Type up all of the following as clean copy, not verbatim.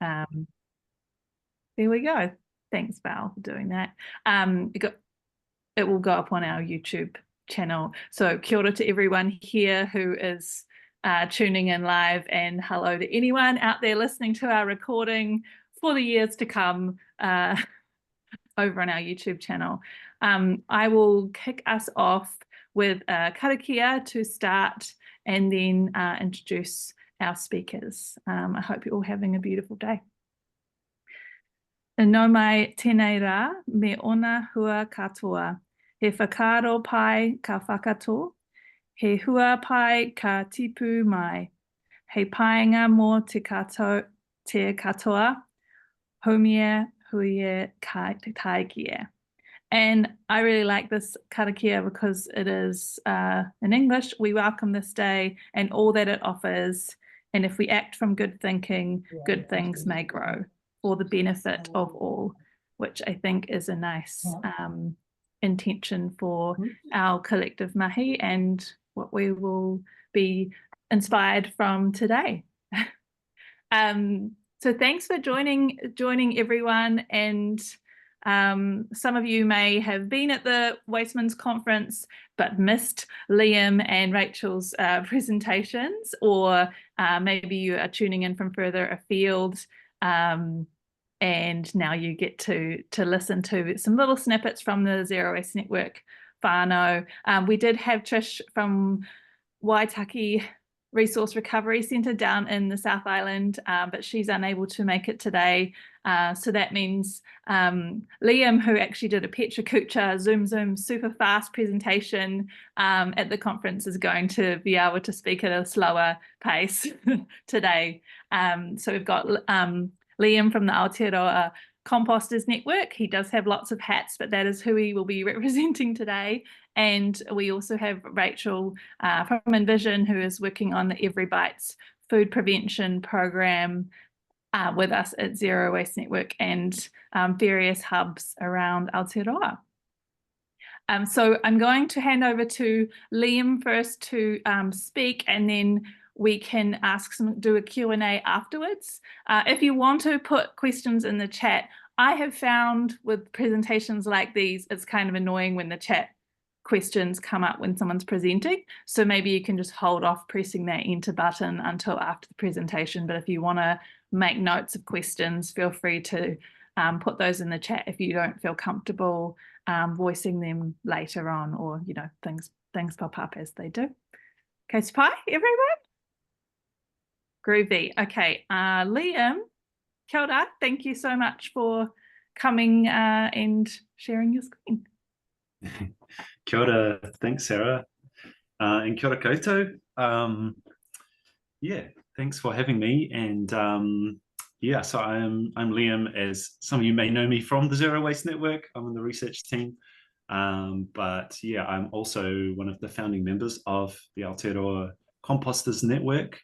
Um, there we go. Thanks, Val, for doing that. It will go up on our YouTube channel. So kia ora to everyone here who is tuning in live, and hello to anyone out there listening to our recording for the years to come over on our YouTube channel. I will kick us off with karakia to start, and then introduce our speakers. I hope you're all having a beautiful day. Nau mai tēnei rā me ona hua katoa. He whakaaro pai ka whakato. He hua pai ka tipu mai. He painga mō te katoa. Homia huia taikia. And I really like this karakia because it is in English, we welcome this day and all that it offers. And if we act from good thinking, good things may grow for the benefit of all, which I think is a nice intention for our collective mahi and what we will be inspired from today. So thanks for joining everyone. And some of you may have been at the WasteMINZ conference but missed Liam and Rachel's presentations, or maybe you are tuning in from further afield, and now you get to listen to some little snippets from the Zero Waste Network whānau. We did have Trish from Waitaki Resource Recovery Centre down in the South Island, but she's unable to make it today. So that means Liam, who actually did a pecha kucha zoom super fast presentation at the conference, is going to be able to speak at a slower pace today. So we've got Liam from the Aotearoa Composters Network. He does have lots of hats, but that is who he will be representing today. And we also have Rachel from Envision, who is working on the EveryBite's food prevention program with us at Zero Waste Network and various hubs around Aotearoa. So I'm going to hand over to Liam first to speak, and then we can do a Q&A afterwards. If you want to put questions in the chat, I have found with presentations like these, it's kind of annoying when the chat questions come up when someone's presenting. So maybe you can just hold off pressing that enter button until after the presentation. But if you want to make notes of questions, feel free to put those in the chat if you don't feel comfortable voicing them later on, or things pop up as they do. Okay, so everyone? Groovy. Okay, Liam, kia ora. Thank you so much for coming and sharing your screen. Kia ora, thanks Sarah, and kia ora koutou. Yeah, thanks for having me. And yeah, so I'm Liam, as some of you may know me from the Zero Waste Network. I'm in the research team, but yeah, I'm also one of the founding members of the Aotearoa Composters Network,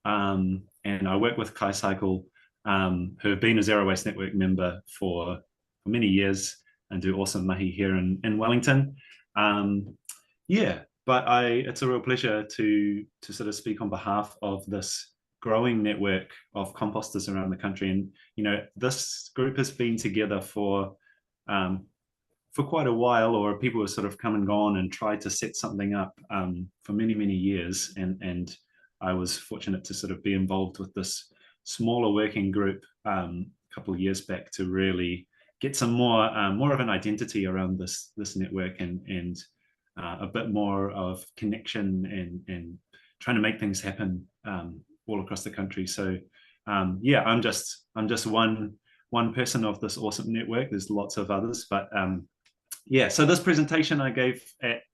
and I work with KaiCycle, who have been a Zero Waste Network member for many years and do awesome mahi here in Wellington. Yeah, but it's a real pleasure to sort of speak on behalf of this growing network of composters around the country. And this group has been together for quite a while, or people have sort of come and gone and tried to set something up for many years. And I was fortunate to sort of be involved with this smaller working group a couple of years back to really get some more of an identity around this network, and a bit more of connection and trying to make things happen all across the country. So yeah, I'm just one person of this awesome network. There's lots of others, but yeah. So this presentation I gave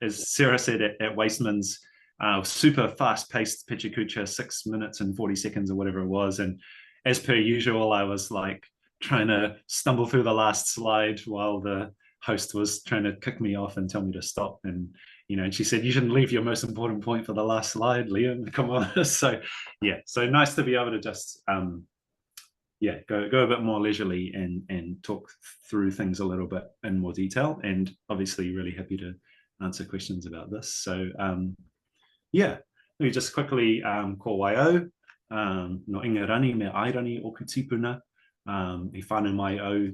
as Sarah said, at WasteMINZ, super fast-paced pecha kucha, 6 minutes and 40 seconds or whatever it was. And as per usual, I was like trying to stumble through the last slide while the host was trying to kick me off and tell me to stop. And and she said, you shouldn't leave your most important point for the last slide, Liam, come on. So yeah, so nice to be able to just yeah, go a bit more leisurely and talk through things a little bit in more detail, and obviously really happy to answer questions about this. So yeah, let me just quickly call YO. no ingarani me airani o kutipuna, I whānau mai au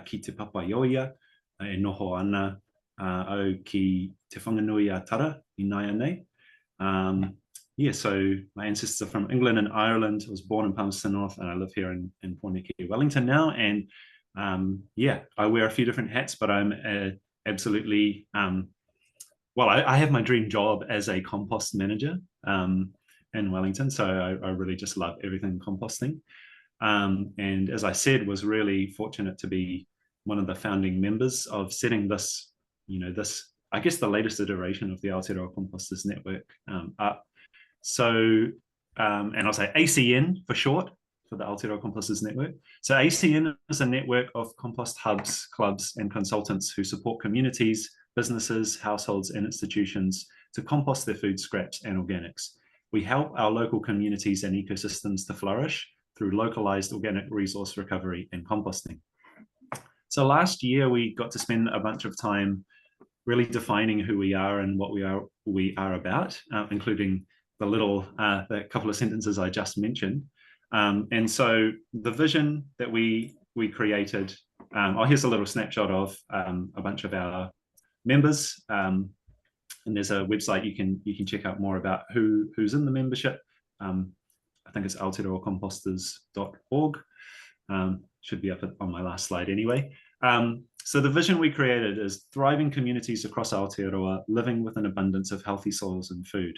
ki te papaioia, e noho ana au ki te whanganui a tara I Naia nei. Yeah, so my ancestors are from England and Ireland. I was born in Palmerston North and I live here in Poineke, Wellington now. And yeah, I wear a few different hats, but I'm absolutely, well, I have my dream job as a compost manager in Wellington. So I really just love everything composting. And as I said, was really fortunate to be one of the founding members of setting this, I guess the latest iteration of the Aotearoa Composters Network up. So, and I'll say ACN for short, for the Aotearoa Composters Network. So ACN is a network of compost hubs, clubs, and consultants who support communities, businesses, households, and institutions to compost their food scraps and organics. We help our local communities and ecosystems to flourish through localized organic resource recovery and composting. So last year, we got to spend a bunch of time really defining who we are and what we are about, including the couple of sentences I just mentioned. And so the vision that we created, here's a little snapshot of a bunch of our members. And there's a website you can check out more about who's in the membership. I think it's aotearoacomposters.org. Should be up on my last slide anyway. So the vision we created is thriving communities across Aotearoa, living with an abundance of healthy soils and food.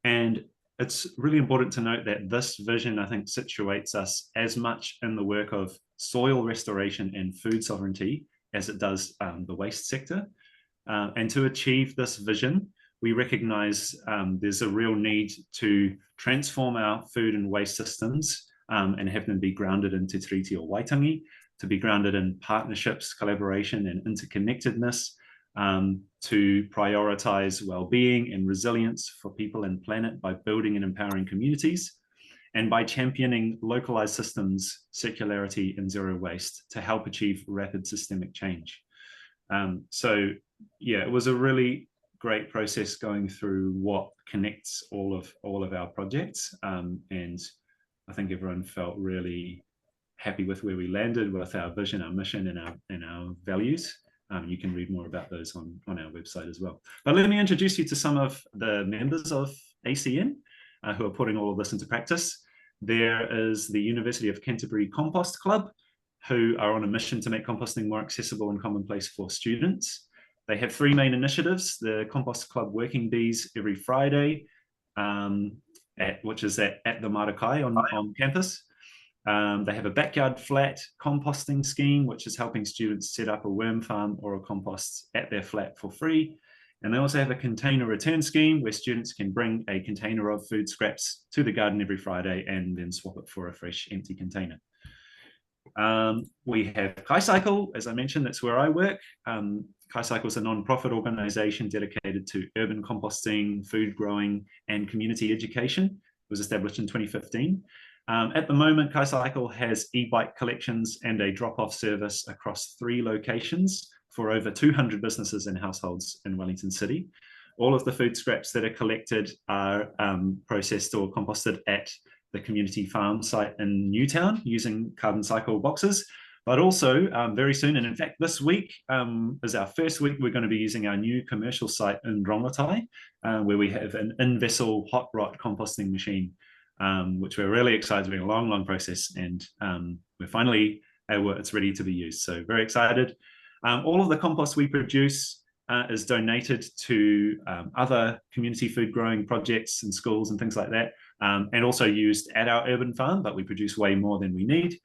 And it's really important to note that this vision, I think, situates us as much in the work of soil restoration and food sovereignty as it does the waste sector. And to achieve this vision, we recognize there's a real need to transform our food and waste systems and have them be grounded in te tiriti o waitangi, to be grounded in partnerships, collaboration, and interconnectedness, to prioritize well-being and resilience for people and planet by building and empowering communities, and by championing localized systems, circularity, and zero waste to help achieve rapid systemic change. So yeah, it was a really great process going through what connects all of our projects, and I think everyone felt really happy with where we landed with our vision, our mission, and our values. You can read more about those on our website as well. But let me introduce you to some of the members of ACN who are putting all of this into practice. There is the University of Canterbury Compost Club, who are on a mission to make composting more accessible and commonplace for students. They have three main initiatives: the Compost Club Working Bees every Friday, which is at the Marakai on campus. They have a backyard flat composting scheme, which is helping students set up a worm farm or a compost at their flat for free. And they also have a container return scheme where students can bring a container of food scraps to the garden every Friday and then swap it for a fresh empty container. We have KaiCycle, as I mentioned, that's where I work. KaiCycle is a non-profit organization dedicated to urban composting, food growing, and community education. It was established in 2015. At the moment, KaiCycle has e-bike collections and a drop-off service across 3 locations for over 200 businesses and households in Wellington City. All of the food scraps that are collected are processed or composted at the community farm site in Newtown using carbon cycle boxes, but also very soon, and in fact this week is our first week, we're going to be using our new commercial site in Rongotai, where we have an in-vessel hot rot composting machine, which we're really excited. It's been a long process, and we're finally it's ready to be used. So very excited. All of the compost we produce is donated to other community food growing projects and schools and things like that, and also used at our urban farm, but we produce way more than we need.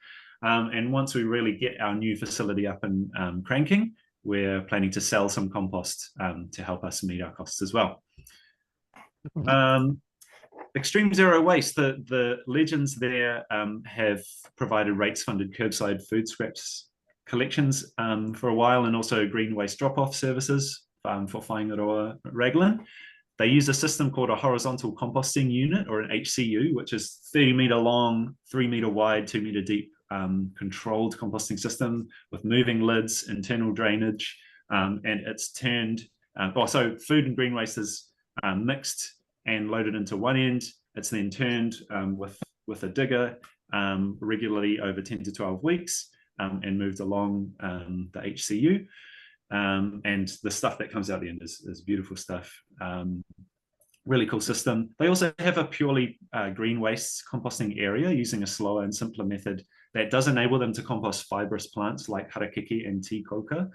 And once we really get our new facility up and cranking, we're planning to sell some compost to help us meet our costs as well. Extreme Zero Waste, the legends there have provided rates-funded curbside food scraps collections for a while, and also green waste drop-off services for Whaingaroa Raglan. They use a system called a horizontal composting unit, or an HCU, which is 30-meter long, 3-meter wide, 2-meter deep controlled composting system with moving lids, internal drainage, and it's turned, so food and green waste is mixed and loaded into one end, It's then turned with a digger regularly over 10 to 12 weeks and moved along the HCU. And the stuff that comes out the end is beautiful stuff. Really cool system. They also have a purely green waste composting area using a slower and simpler method that does enable them to compost fibrous plants like harakeke and tea coca.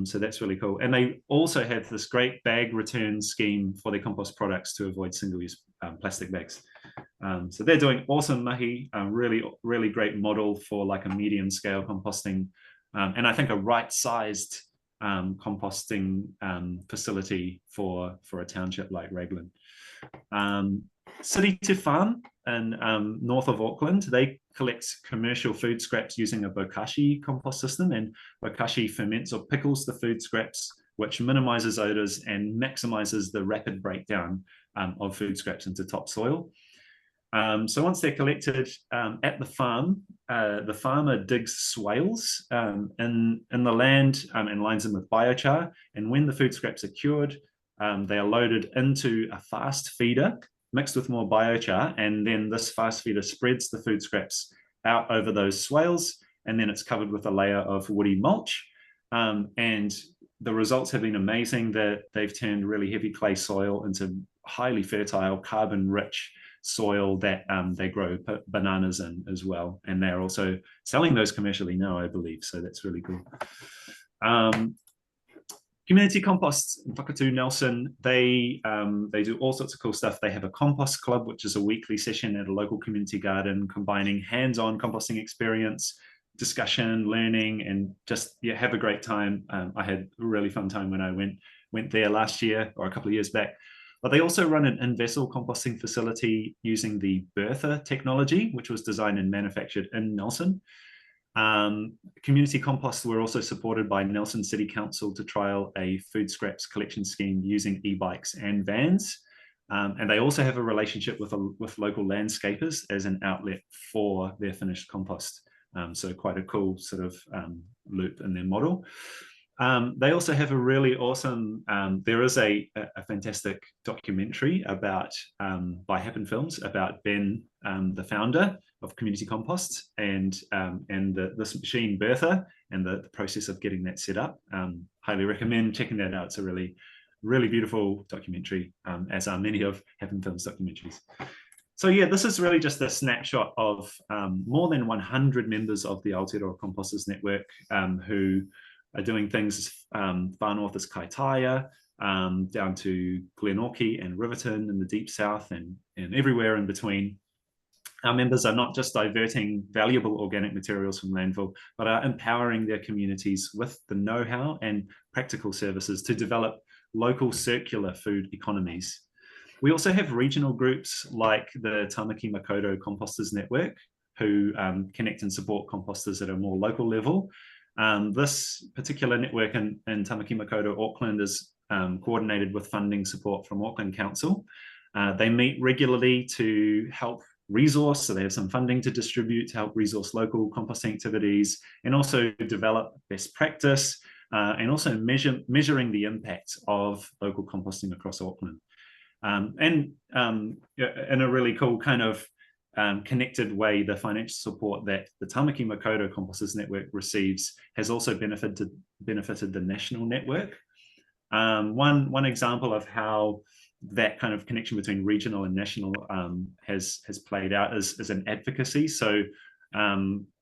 So that's really cool. And they also have this great bag return scheme for their compost products to avoid single-use plastic bags. So they're doing awesome mahi, really, really great model for like a medium scale composting. And I think a right-sized composting facility for a township like Raglan. City to Farm in north of Auckland, they collect commercial food scraps using a bokashi compost system, and bokashi ferments or pickles the food scraps, which minimizes odors and maximizes the rapid breakdown of food scraps into topsoil. So once they're collected at the farmer digs swales in the land and lines them with biochar. And when the food scraps are cured, they are loaded into a fast feeder mixed with more biochar. And then this fast feeder spreads the food scraps out over those swales. And then it's covered with a layer of woody mulch. And the results have been amazing. That they've turned really heavy clay soil into highly fertile, carbon-rich soil that they grow bananas in as well. And they're also selling those commercially now, I believe. So that's really cool. Community Compost in Whakatū Nelson, they do all sorts of cool stuff. They have a compost club, which is a weekly session at a local community garden, combining hands-on composting experience, discussion, learning, and just have a great time. I had a really fun time when I went there last year or a couple of years back. But they also run an in-vessel composting facility using the Bertha technology, which was designed and manufactured in Nelson. Community Compost were also supported by Nelson City Council to trial a food scraps collection scheme using e-bikes and vans. And they also have a relationship with local landscapers as an outlet for their finished compost. So quite a cool sort of loop in their model. They also have a really awesome, there is a fantastic documentary about, by Happen Films, about Ben, the founder of Community Compost, and this machine Bertha, and the process of getting that set up. Highly recommend checking that out. It's a really, really beautiful documentary, as are many of Happen Films documentaries. So yeah, this is really just a snapshot of more than 100 members of the Aotearoa Composters Network who are doing things far north as Kaitaia, down to Glenorchy and Riverton in the deep south, and everywhere in between. Our members are not just diverting valuable organic materials from landfill, but are empowering their communities with the know-how and practical services to develop local circular food economies. We also have regional groups like the Tamaki Makaurau Composters Network, who connect and support composters at a more local level. This particular network in Tamaki Makaurau, Auckland, is coordinated with funding support from Auckland Council. They meet regularly to help resource, so they have some funding to distribute to help resource local composting activities, and also develop best practice, and also measuring the impact of local composting across Auckland. And in a really cool kind of connected way, the financial support that the Tamaki Makaurau Composters Network receives has also benefited the national network. One example of how that kind of connection between regional and national has played out is an advocacy. So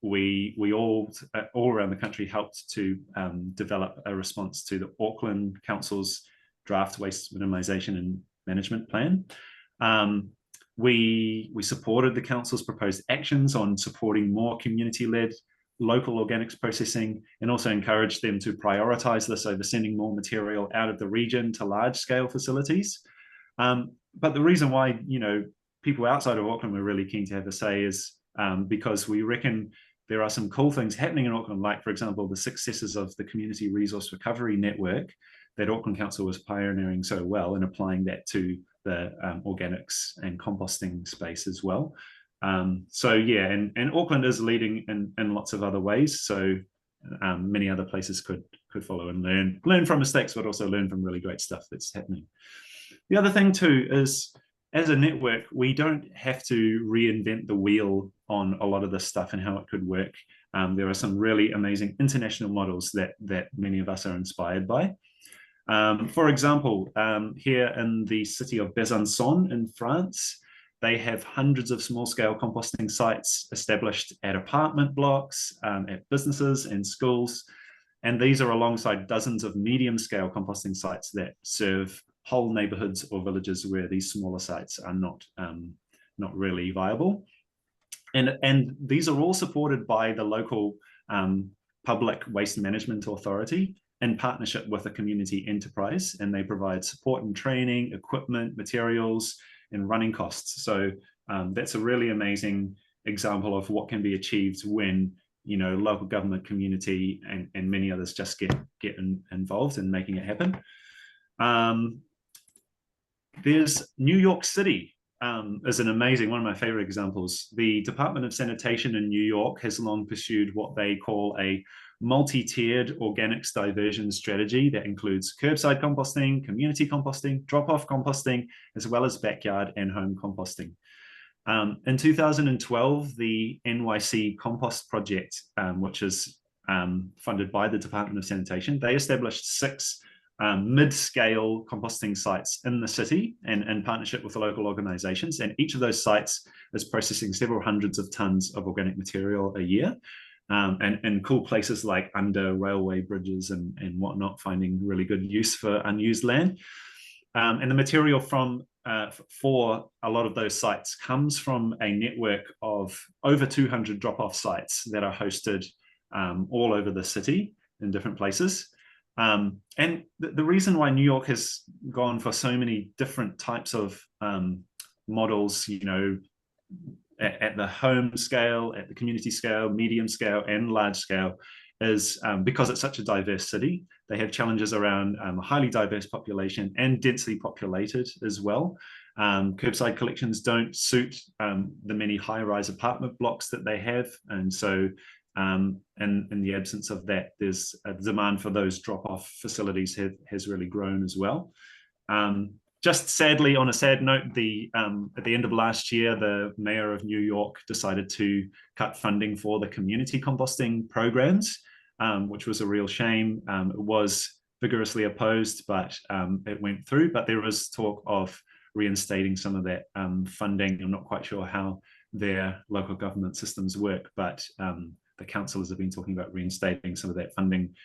we all around the country helped to develop a response to the Auckland Council's draft waste minimisation and management plan. We supported the council's proposed actions on supporting more community-led local organics processing, and also encouraged them to prioritise this over sending more material out of the region to large-scale facilities. But the reason why, people outside of Auckland were really keen to have a say is because we reckon there are some cool things happening in Auckland, like, for example, the successes of the Community Resource Recovery Network that Auckland Council was pioneering so well, and applying that to the organics and composting space as well. So yeah, and Auckland is leading in lots of other ways. So many other places could follow and learn from mistakes, but also learn from really great stuff that's happening. The other thing too is as a network, we don't have to reinvent the wheel on a lot of this stuff and how it could work. There are some really amazing international models that many of us are inspired by. For example, here in the city of Besançon in France, they have hundreds of small-scale composting sites established at apartment blocks, at businesses and schools. And these are alongside dozens of medium-scale composting sites that serve whole neighborhoods or villages where these smaller sites are not really viable. And these are all supported by the local public waste management authority in partnership with a community enterprise, and they provide support and training, equipment, materials, and running costs. So that's a really amazing example of what can be achieved when local government, community, and many others just get involved in making it happen. There's New York City is an amazing, one of my favorite examples. The Department of Sanitation in New York has long pursued what they call a multi-tiered organics diversion strategy that includes curbside composting, community composting, drop-off composting, as well as backyard and home composting. In 2012, the NYC Compost Project, which is funded by the Department of Sanitation, they established 6 mid-scale composting sites in the city and in partnership with the local organizations. And each of those sites is processing several hundreds of tons of organic material a year. And cool places like under railway bridges and whatnot, finding really good use for unused land. And the material for a lot of those sites comes from a network of over 200 drop-off sites that are hosted all over the city in different places. And the reason why New York has gone for so many different types of models, at the home scale, at the community scale, medium scale, and large scale, is because it's such a diverse city. They have challenges around a highly diverse population and densely populated as well. Curbside collections don't suit the many high-rise apartment blocks that they have, and so in the absence of that, there's a demand for those drop-off facilities has really grown as well. Just sadly, on a sad note, at the end of last year, the mayor of New York decided to cut funding for the community composting programs, which was a real shame. It was vigorously opposed, but it went through. But there was talk of reinstating some of that funding. I'm not quite sure how their local government systems work, but the councillors have been talking about reinstating some of that funding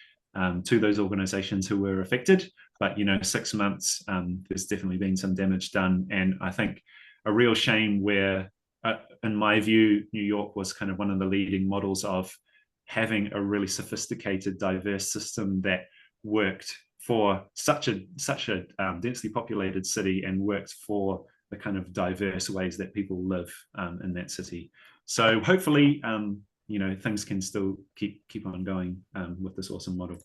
to those organizations who were affected. But 6 months, there's definitely been some damage done, and I think a real shame where, in my view, New York was kind of one of the leading models of having a really sophisticated, diverse system that worked for such a densely populated city and worked for the kind of diverse ways that people live in that city. So hopefully, things can still keep on going with this awesome model.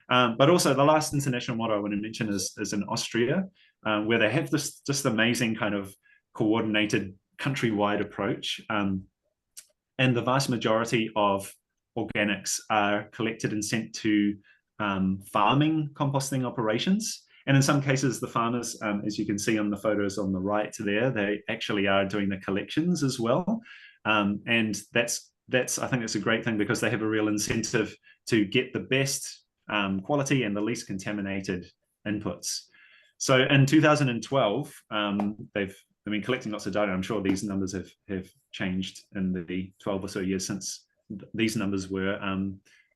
But also the last international model I want to mention is in Austria, where they have this just amazing kind of coordinated countrywide approach. And the vast majority of organics are collected and sent to farming composting operations. And in some cases, the farmers, as you can see on the photos on the right there, they actually are doing the collections as well. And I think that's a great thing, because they have a real incentive to get the best quality and the least contaminated inputs. So in 2012, they've been collecting lots of data. I'm sure these numbers have changed in the 12 or so years since these numbers were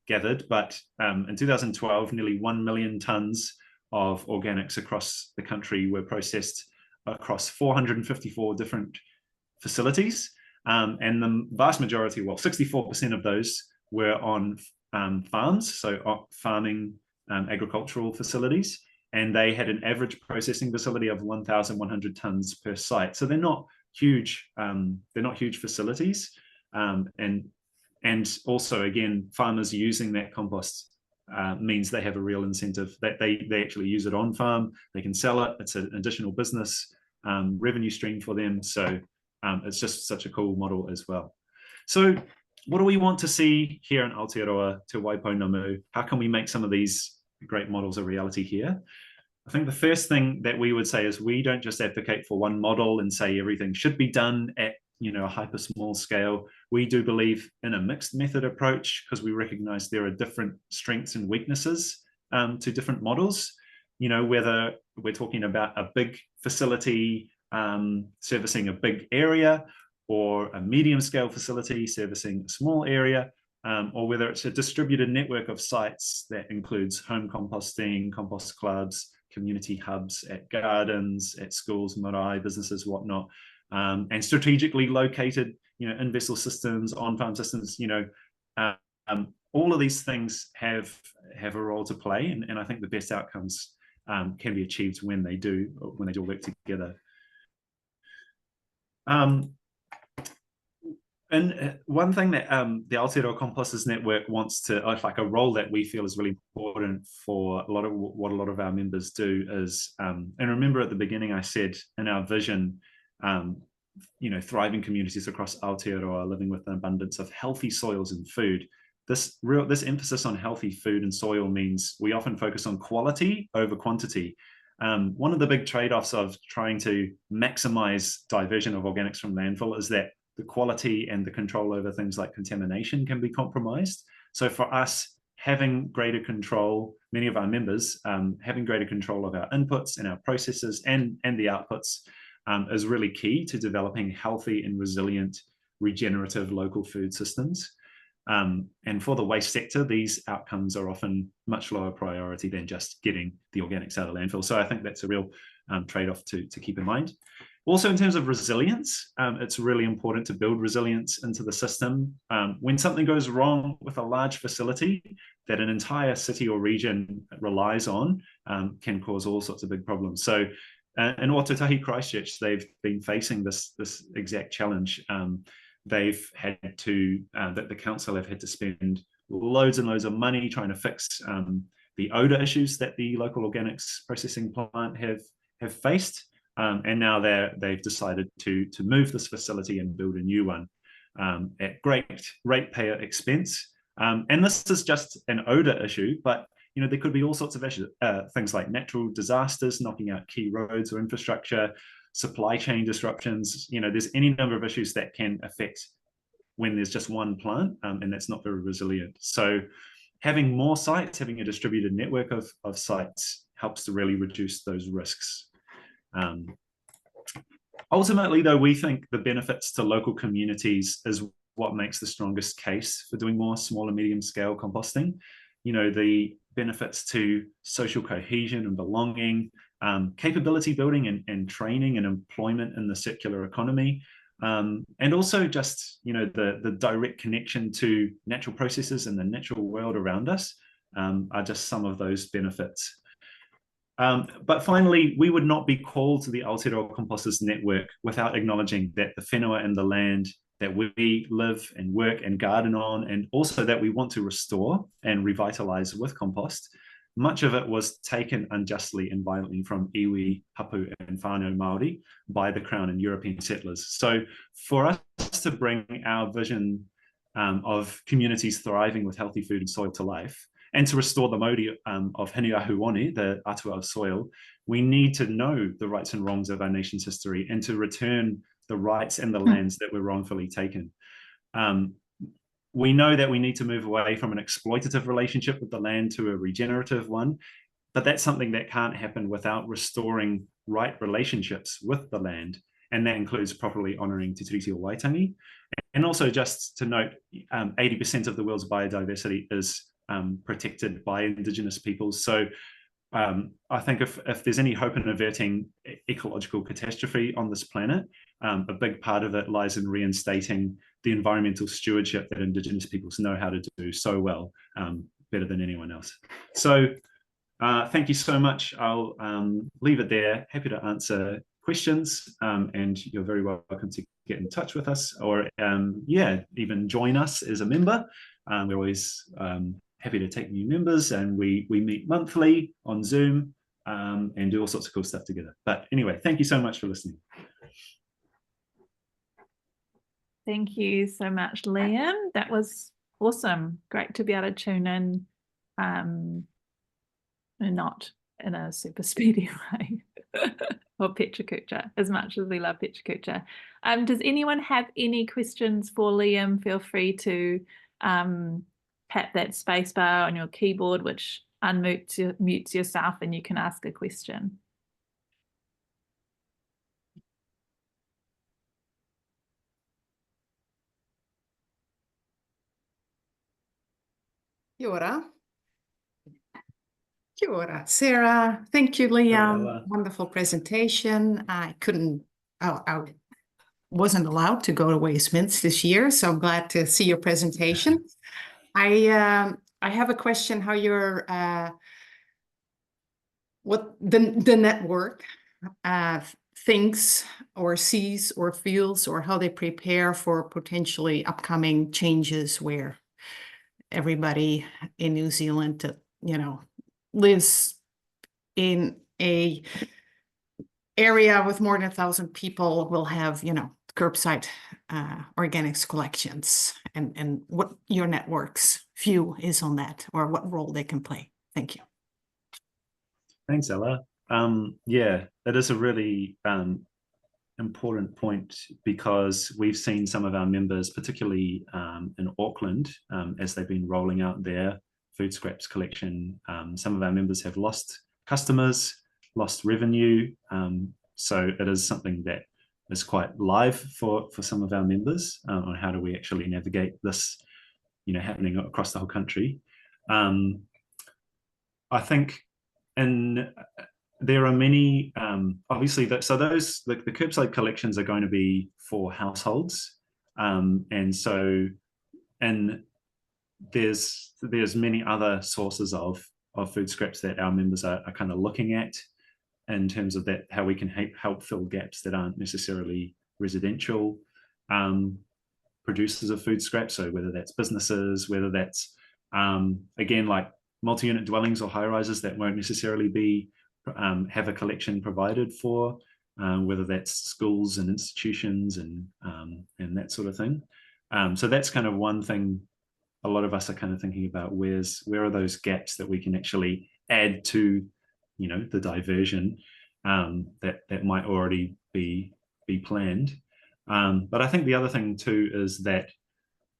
gathered. But in 2012, nearly 1 million tons of organics across the country were processed across 454 different facilities. And the vast majority, well, 64% of those were on farms, so farming agricultural facilities, and they had an average processing facility of 1,100 tons per site. So they're not huge. They're not huge facilities, and also, again, farmers using that compost means they have a real incentive that they actually use it on farm. They can sell it. It's an additional business revenue stream for them. So it's just such a cool model as well. So what do we want to see here in Aotearoa Te Waipounamu? How can we make some of these great models a reality here? I think the first thing that we would say is we don't just advocate for one model and say everything should be done at a hyper small scale. We do believe in a mixed method approach because we recognize there are different strengths and weaknesses to different models. Whether we're talking about a big facility servicing a big area, or a medium scale facility servicing a small area, or whether it's a distributed network of sites that includes home composting, compost clubs, community hubs at gardens, at schools, marae, businesses, whatnot, and strategically located, in-vessel systems, on-farm systems, all of these things have a role to play, and I think the best outcomes can be achieved when they do work together. And one thing that the Aotearoa Composters Network wants to, like a role that we feel is really important for what a lot of our members do is, and remember at the beginning I said in our vision, thriving communities across Aotearoa living with an abundance of healthy soils and food. This emphasis on healthy food and soil means we often focus on quality over quantity. One of the big trade-offs of trying to maximize diversion of organics from landfill is that the quality and the control over things like contamination can be compromised. So for us, having greater control, many of our members having greater control of our inputs and our processes and the outputs is really key to developing healthy and resilient regenerative local food systems. And for the waste sector, these outcomes are often much lower priority than just getting the organics out of landfill. So I think that's a real trade-off to keep in mind. Also, in terms of resilience, it's really important to build resilience into the system. When something goes wrong with a large facility that an entire city or region relies on, can cause all sorts of big problems. So in Ōtautahi Christchurch, they've been facing this exact challenge. They've had to, that the council have had to spend loads and loads of money trying to fix the odor issues that the local organics processing plant have faced. And now they've decided to move this facility and build a new one at great ratepayer expense. And this is just an odor issue, but there could be all sorts of issues, things like natural disasters, knocking out key roads or infrastructure, supply chain disruptions. There's any number of issues that can affect when there's just one plant, and that's not very resilient. So having more sites, having a distributed network of sites helps to really reduce those risks. Ultimately, though, we think the benefits to local communities is what makes the strongest case for doing more small and medium scale composting. The benefits to social cohesion and belonging, capability building and training and employment in the circular economy, and also just the direct connection to natural processes and the natural world around us are just some of those benefits. But finally, we would not be called to the Aotearoa Composters Network without acknowledging that the whenua and the land that we live and work and garden on, and also that we want to restore and revitalize with compost, much of it was taken unjustly and violently from iwi, hapu, and whānau Māori by the Crown and European settlers. So for us to bring our vision of communities thriving with healthy food and soil to life, and to restore the mauri of Hiniahuone, the atua of soil, we need to know the rights and wrongs of our nation's history and to return the rights and the lands that were wrongfully taken. We know that we need to move away from an exploitative relationship with the land to a regenerative one, but that's something that can't happen without restoring right relationships with the land, and that includes properly honouring Te Tiriti o Waitangi. And also, just to note, 80% of the world's biodiversity is protected by Indigenous peoples. So I think if there's any hope in averting ecological catastrophe on this planet, a big part of it lies in reinstating the environmental stewardship that Indigenous peoples know how to do so well, better than anyone else. So thank you so much. I'll leave it there. Happy to answer questions, and you're very welcome to get in touch with us, or even join us as a member. We're always happy to take new members, and we meet monthly on Zoom and do all sorts of cool stuff together. But anyway, thank you so much for listening. Thank you so much, Liam. That was awesome. Great to be able to tune in, and not in a super speedy way. Or pecha kucha, as much as we love pecha kucha. Does anyone have any questions for Liam? Feel free to tap that space bar on your keyboard, which mutes yourself, and you can ask a question. Kia ora. Kia ora, Sarah. Thank you, Liam. Wonderful presentation. I wasn't allowed to go to WasteMINZ this year, so I'm glad to see your presentation. I have a question: how your what the network thinks or sees or feels, or how they prepare for potentially upcoming changes where everybody in New Zealand, lives in a area with more than 1,000 people will have, curbside organics collections, and what your network's view is on that, or what role they can play. Thank you. Thanks, Ella. Yeah, it is a really important point, because we've seen some of our members, particularly in Auckland, as they've been rolling out their food scraps collection. Some of our members have lost customers, lost revenue. So it is something that is quite live for some of our members on how do we actually navigate this, happening across the whole country. I think there are many, obviously, the curbside collections are going to be for households. And there's many other sources of food scraps that our members are kind of looking at, in terms of that, how we can help fill gaps that aren't necessarily residential producers of food scraps. So whether that's businesses, whether that's, again, like multi-unit dwellings or high-rises that won't necessarily be have a collection provided for, whether that's schools and institutions and that sort of thing. So that's kind of one thing a lot of us are kind of thinking about: where are those gaps that we can actually add to, the diversion that might already be planned. But I think the other thing too is that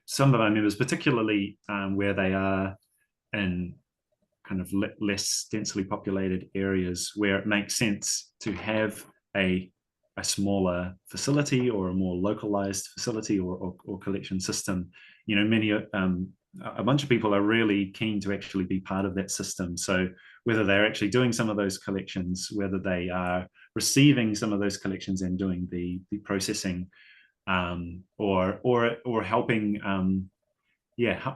some of our members, particularly where they are in kind of less densely populated areas, where it makes sense to have a smaller facility or a more localized facility or collection system, a bunch of people are really keen to actually be part of that system. So whether they're actually doing some of those collections, whether they are receiving some of those collections and doing the processing, or helping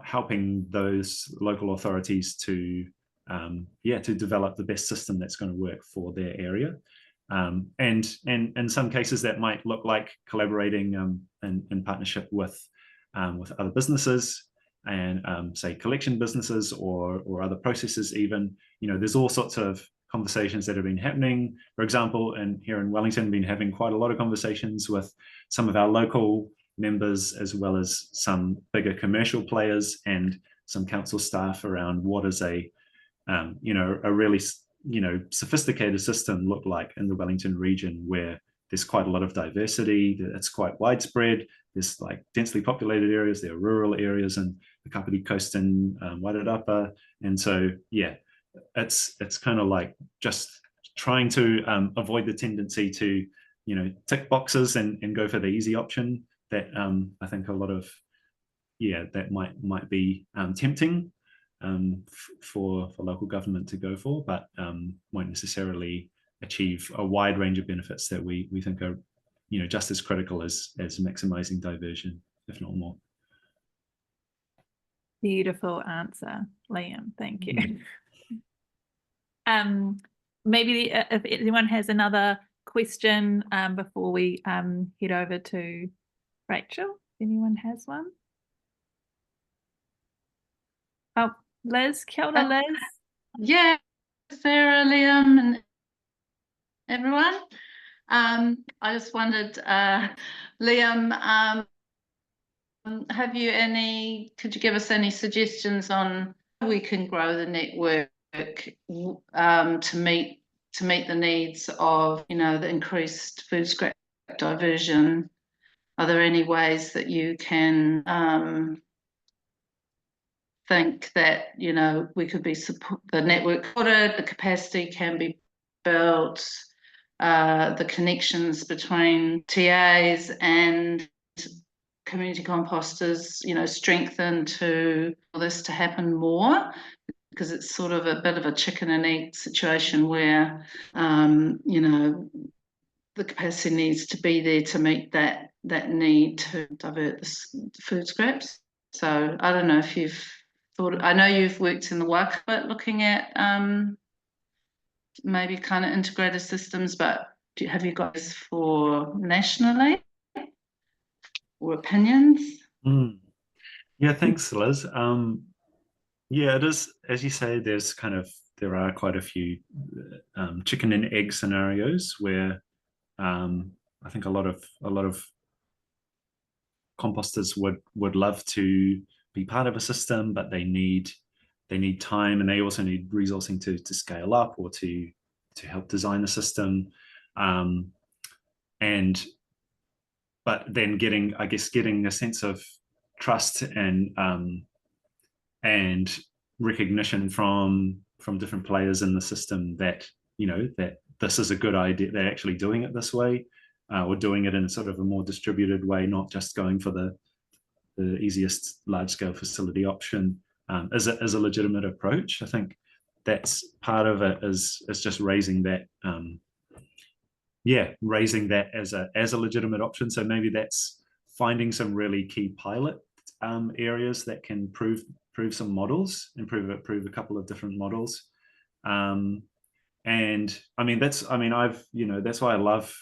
helping those local authorities to develop the best system that's going to work for their area. And in some cases that might look like collaborating in partnership with other businesses, and say collection businesses or other processors even. There's all sorts of conversations that have been happening. For example, here in Wellington, been having quite a lot of conversations with some of our local members, as well as some bigger commercial players and some council staff, around what is a really sophisticated system look like in the Wellington region, where there's quite a lot of diversity. It's quite widespread. There's like densely populated areas, there are rural areas, and the Kapiti Coast and Wairarapa. And so, it's kind of like just trying to avoid the tendency to, tick boxes and go for the easy option that I think a lot of, that might be tempting for local government to go for, but won't necessarily achieve a wide range of benefits that we think are, just as critical as maximizing diversion, if not more. Beautiful answer, Liam. Thank you. Maybe if anyone has another question before we head over to Rachel. If anyone has one. Oh, Liz, kia ora, Liz. Yeah, Sarah, Liam, and everyone. I just wondered, Liam, could you give us any suggestions on how we can grow the network to meet the needs of, you know, the increased food scrap diversion? Are there any ways that you can think that, you know, we could be the network supported, the capacity can be built, the connections between TAs and community composters, you know, strengthened to this to happen more? Because it's sort of a bit of a chicken and egg situation where, you know, the capacity needs to be there to meet that need to divert the food scraps. So I don't know if you've thought, I know you've worked in the work bit looking at maybe kind of integrated systems, but have you got this for nationally or opinions? Yeah, thanks, Liz. Yeah, it is, as you say, there are quite a few chicken and egg scenarios where I think a lot of composters would love to be part of a system, but they need time, and they also need resourcing to scale up or to help design the system. But then getting a sense of trust and recognition from different players in the system that, you know, that this is a good idea, they're actually doing it this way, or doing it in sort of a more distributed way, not just going for the easiest large-scale facility option, is a legitimate approach. I think that's part of it, is just raising that as a legitimate option. So maybe that's finding some really key pilot areas that can prove some models and prove a couple of different models. And I mean, that's why I love,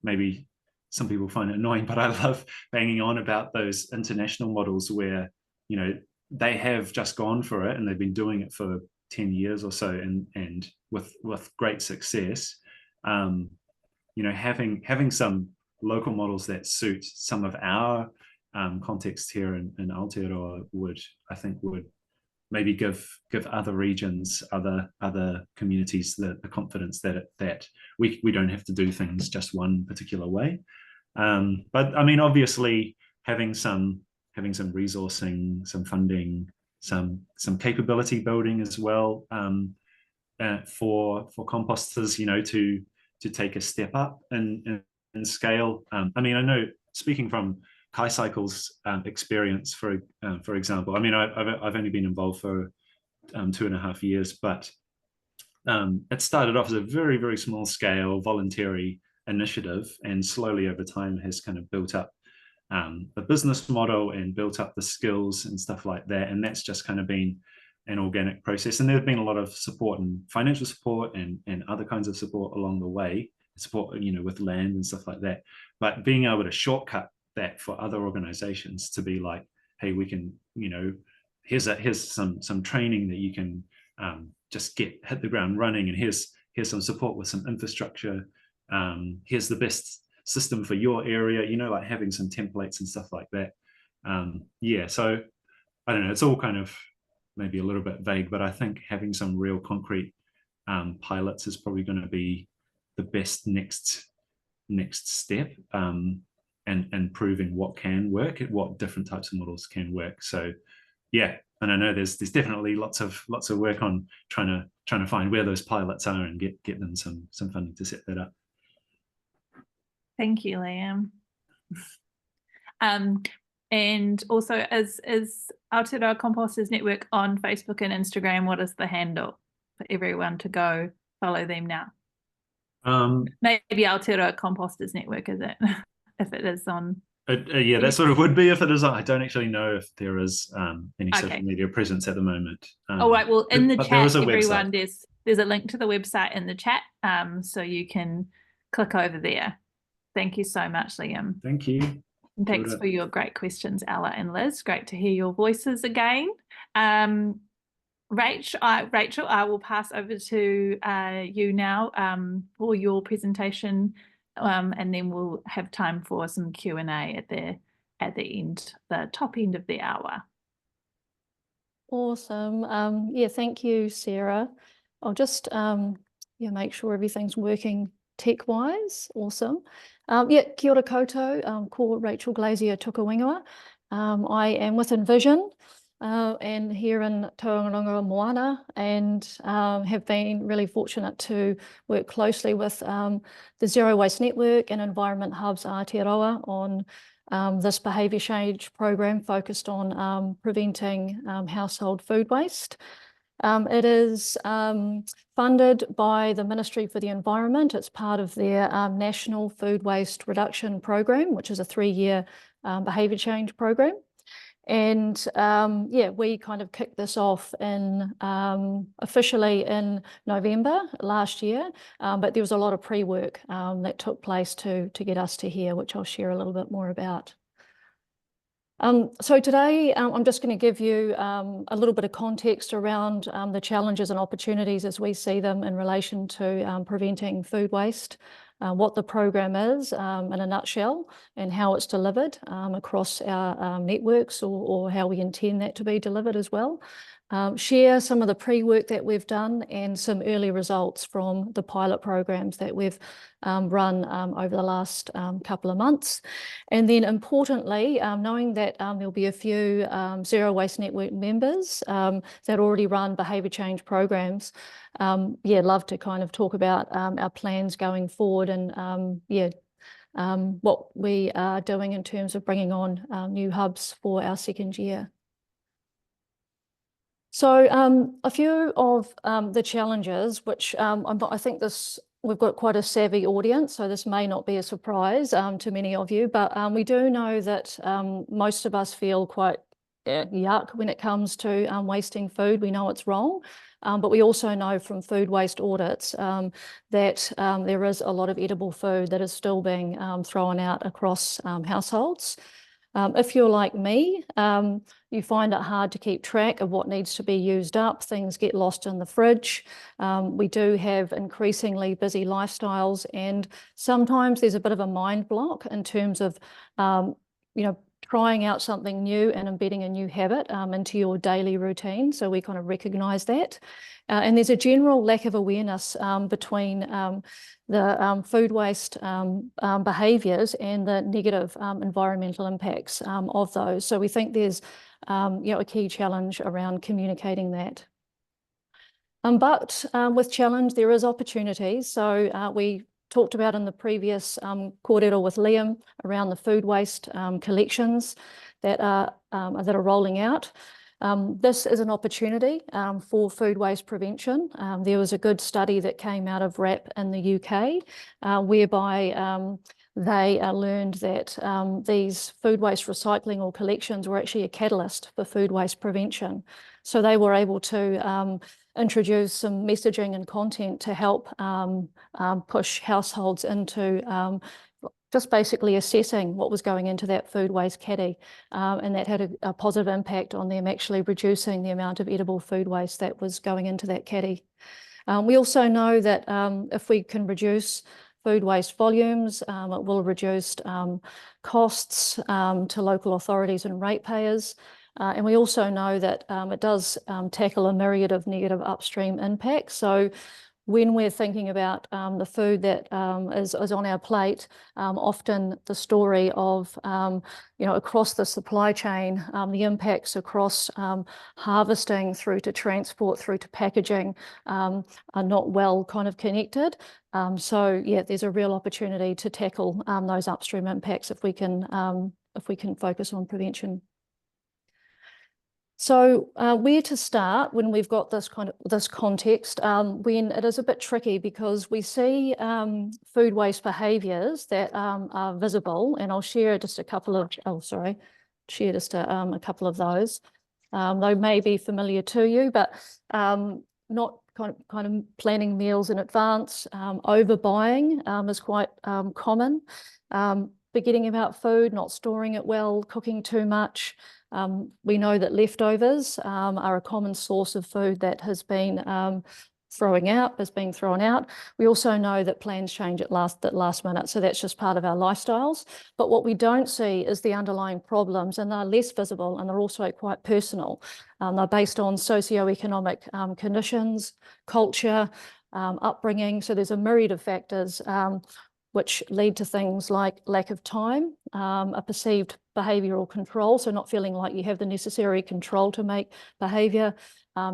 maybe some people find it annoying, but I love banging on about those international models where, you know, they have just gone for it and they've been doing it for 10 years or so, and with great success. You know, having some local models that suit some of our context here in Aotearoa would maybe give other regions, other communities the confidence that we don't have to do things just one particular way. But I mean, obviously having some resourcing, some funding, some capability building as well, for composters, you know, to take a step up and scale. I mean, I know, speaking from Kai Cycle's experience, for example, I mean, I've only been involved for 2.5 years, but it started off as a very, very small scale voluntary initiative, and slowly over time has kind of built up the business model and built up the skills and stuff like that. And that's just kind of been an organic process. And there's been a lot of support and financial support and other kinds of support along the way, support, you know, with land and stuff like that. But being able to shortcut that for other organizations to be like, hey, we can, you know, here's some training that you can just hit the ground running, and here's some support with some infrastructure. Here's the best system for your area, you know, like having some templates and stuff like that. Yeah, so I don't know, it's all kind of maybe a little bit vague, but I think having some real concrete pilots is probably going to be the best next step, and proving what can work, what different types of models can work. So yeah, and I know there's definitely lots of work on trying to find where those pilots are and get them some funding to set that up. Thank you, Liam. And also, is Aotearoa Composters Network on Facebook and Instagram? What is the handle for everyone to go follow them now? Maybe Aotearoa Composters Network, is it? If it is on. Yeah, that sort of would be if it is on. I don't actually know if there is any social media presence at the moment. All right. Well, in the chat, everyone, website. there's a link to the website in the chat, so you can click over there. Thank you so much, Liam. Thank you. And thanks for your great questions, Ella and Liz. Great to hear your voices again. Rachel, I will pass over to you now for your presentation, and then we'll have time for some Q&A at the end, the top end of the hour. Awesome. Yeah, thank you, Sarah. I'll just make sure everything's working tech-wise. Awesome. Yeah, kia ora koutou, ko Rachel Glasier tuka wingua. I am with Envision and here in Tauranga Moana, and have been really fortunate to work closely with the Zero Waste Network and Environment Hubs Aotearoa on this behaviour change program focused on preventing household food waste. It is funded by the Ministry for the Environment. It's part of their National Food Waste Reduction Program, which is a 3-year behaviour change program. And yeah, we kind of kicked this off in officially in November last year, but there was a lot of pre-work that took place to get us to here, which I'll share a little bit more about. So today I'm just going to give you a little bit of context around the challenges and opportunities as we see them in relation to preventing food waste, what the program is in a nutshell, and how it's delivered across our networks, or how we intend that to be delivered as well. Share some of the pre-work that we've done and some early results from the pilot programs that we've run over the last couple of months. And then importantly, knowing that there'll be a few Zero Waste Network members that already run behaviour change programs, yeah, love to kind of talk about our plans going forward, and yeah, what we are doing in terms of bringing on new hubs for our second year. So a few of the challenges, which I think we've got quite a savvy audience, so this may not be a surprise to many of you, but we do know that most of us feel quite yuck when it comes to wasting food. We know it's wrong, but we also know from food waste audits that there is a lot of edible food that is still being thrown out across households. If you're like me, you find it hard to keep track of what needs to be used up. Things get lost in the fridge. We do have increasingly busy lifestyles, and sometimes there's a bit of a mind block in terms of, trying out something new and embedding a new habit into your daily routine. So we kind of recognise that. And there's a general lack of awareness between the food waste behaviours and the negative environmental impacts of those. So we think there's a key challenge around communicating that. But with challenge, there is opportunity. So we talked about in the previous kōrero with Liam around the food waste collections that are rolling out. This is an opportunity for food waste prevention. There was a good study that came out of WRAP in the UK, whereby they learned that these food waste recycling or collections were actually a catalyst for food waste prevention. So they were able to introduce some messaging and content to help push households into just basically assessing what was going into that food waste caddy, and that had a positive impact on them actually reducing the amount of edible food waste that was going into that caddy. We also know that if we can reduce food waste volumes, it will reduce costs to local authorities and ratepayers. And we also know that it does tackle a myriad of negative upstream impacts. So when we're thinking about the food that is on our plate, often the story of, across the supply chain, the impacts across harvesting through to transport, through to packaging, are not well kind of connected. So yeah, there's a real opportunity to tackle those upstream impacts if we can focus on prevention. So where to start when we've got this context, when it is a bit tricky, because we see food waste behaviours that are visible, and I'll share just a couple of, a couple of those. They may be familiar to you, but not kind of planning meals in advance. Overbuying is quite common. Forgetting about food, not storing it well, cooking too much. We know that leftovers are a common source of food that has been being thrown out. We also know that plans change at last minute, so that's just part of our lifestyles. But what we don't see is the underlying problems, and they're less visible, and they're also quite personal. They're based on socioeconomic conditions, culture, upbringing. So there's a myriad of factors which lead to things like lack of time, a perceived behavioural control, so not feeling like you have the necessary control to make behaviour,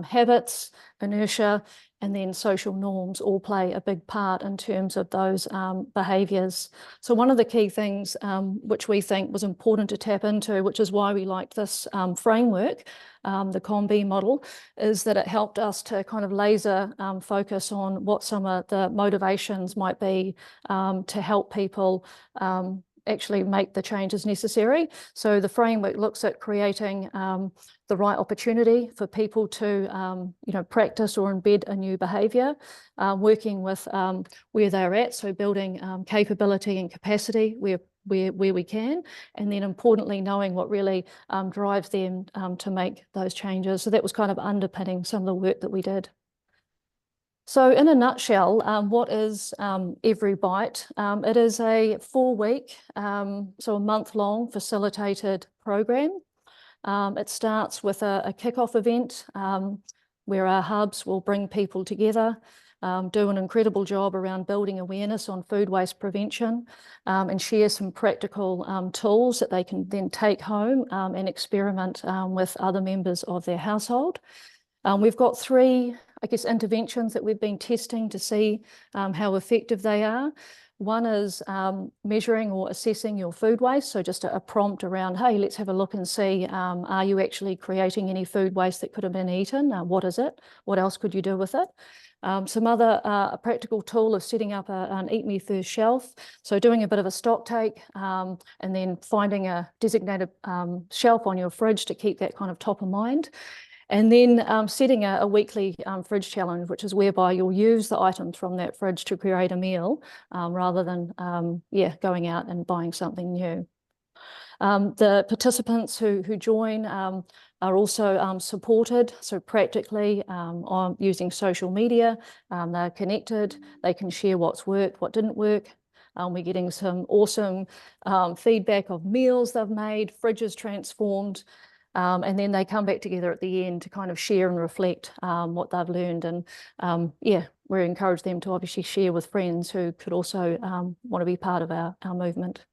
habits, inertia, and then social norms all play a big part in terms of those behaviours. So one of the key things which we think was important to tap into, which is why we liked this framework, the COM-B model, is that it helped us to kind of laser focus on what some of the motivations might be to help people actually make the changes necessary. So the framework looks at creating the right opportunity for people to practice or embed a new behaviour, working with where they're at, so building capability and capacity where we can, and then importantly knowing what really drives them to make those changes. So that was kind of underpinning some of the work that we did. So in a nutshell, what is EveryBite? It is a 4-week, so a month-long facilitated program. It starts with a kick-off event where our hubs will bring people together, do an incredible job around building awareness on food waste prevention, and share some practical tools that they can then take home and experiment with other members of their household. We've got 3, I guess, interventions that we've been testing to see how effective they are. One is measuring or assessing your food waste. So just a prompt around, hey, let's have a look and see, are you actually creating any food waste that could have been eaten? What is it? What else could you do with it? Some other a practical tool of setting up an Eat Me First shelf. So doing a bit of a stock take and then finding a designated shelf on your fridge to keep that kind of top of mind. And then setting a weekly fridge challenge, which is whereby you'll use the items from that fridge to create a meal rather than going out and buying something new. The participants who join are also supported, so practically on using social media. They're connected, they can share what's worked, what didn't work. We're getting some awesome feedback of meals they've made, fridges transformed. And then they come back together at the end to kind of share and reflect what they've learned. And we encourage them to obviously share with friends who could also want to be part of our movement.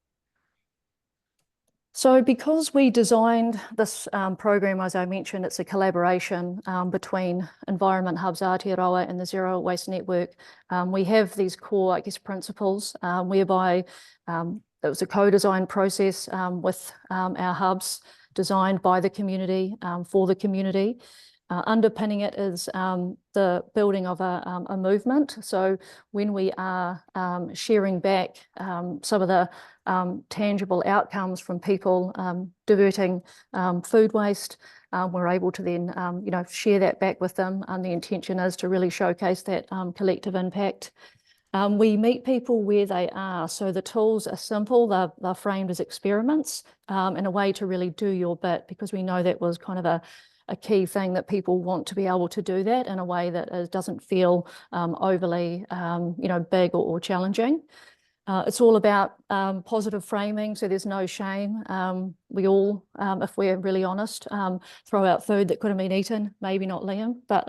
So because we designed this program, as I mentioned, it's a collaboration between Environment Hubs Aotearoa and the Zero Waste Network. We have these core, I guess, principles whereby it was a co-design process with our hubs, designed by the community, for the community. Underpinning it is the building of a movement. So when we are sharing back some of the tangible outcomes from people diverting food waste, we're able to then share that back with them, and the intention is to really showcase that collective impact. We meet people where they are. So the tools are simple, they're framed as experiments and a way to really do your bit, because we know that was kind of a key thing, that people want to be able to do that in a way that doesn't feel overly big or challenging. It's all about positive framing, so there's no shame. We all, if we're really honest, throw out food that could have been eaten, maybe not Liam, but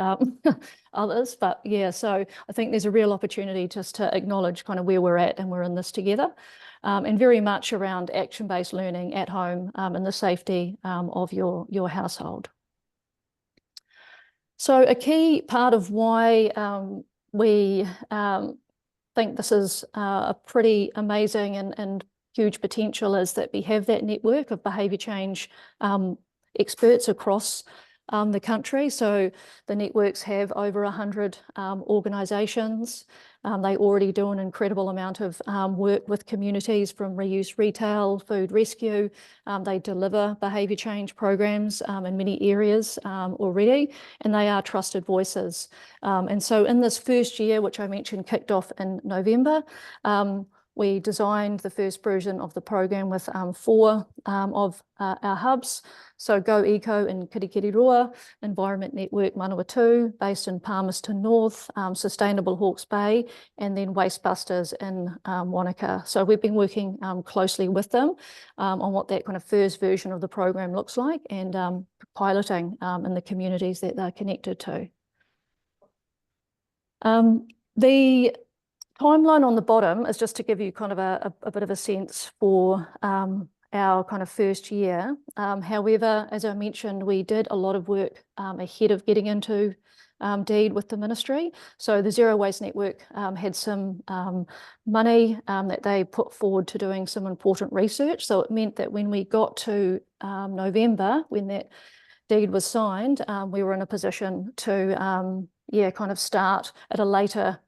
others. But yeah, so I think there's a real opportunity just to acknowledge kind of where we're at and we're in this together. And very much around action-based learning at home and the safety of your household. So a key part of why we think this is a pretty amazing and huge potential is that we have that network of behaviour change experts across the country. So the networks have over 100 organisations. They already do an incredible amount of work with communities, from reuse retail, food rescue. They deliver behaviour change programs in many areas already, and they are trusted voices. And so in this first year, which I mentioned kicked off in November, We designed the first version of the program with 4 of our hubs. So Go Eco in Kirikiriroa, Environment Network Manawatu, based in Palmerston North, Sustainable Hawke's Bay, and then WasteBusters in Wanaka. So we've been working closely with them on what that kind of first version of the program looks like, and piloting in the communities that they're connected to. The timeline on the bottom is just to give you kind of a bit of a sense for our kind of first year. However, as I mentioned, we did a lot of work ahead of getting into deed with the ministry. So the Zero Waste Network had some money that they put forward to doing some important research. So it meant that when we got to November, when that deed was signed, we were in a position to kind of start at a later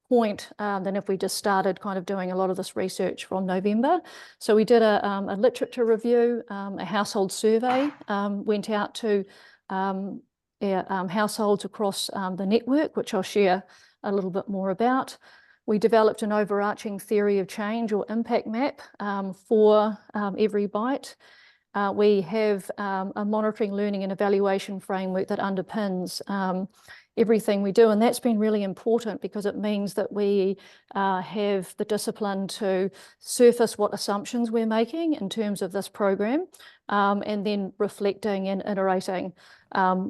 point than if we just started kind of doing a lot of this research from November. So we did a literature review, a household survey, went out to households across the network, which I'll share a little bit more about. We developed an overarching theory of change or impact map for EveryBite. We have a monitoring, learning and evaluation framework that underpins everything we do, and that's been really important because it means that we have the discipline to surface what assumptions we're making in terms of this program, and then reflecting and iterating, at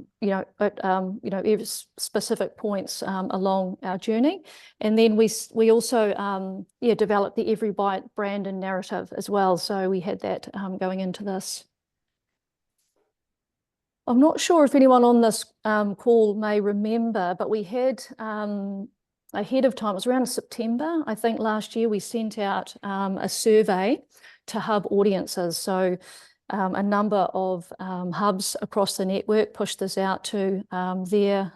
specific points along our journey. And then we also developed the EveryBite brand and narrative as well. So we had that going into this. I'm not sure if anyone on this call may remember, but we had ahead of time, it was around September, I think last year, we sent out a survey to hub audiences. So a number of hubs across the network pushed this out to their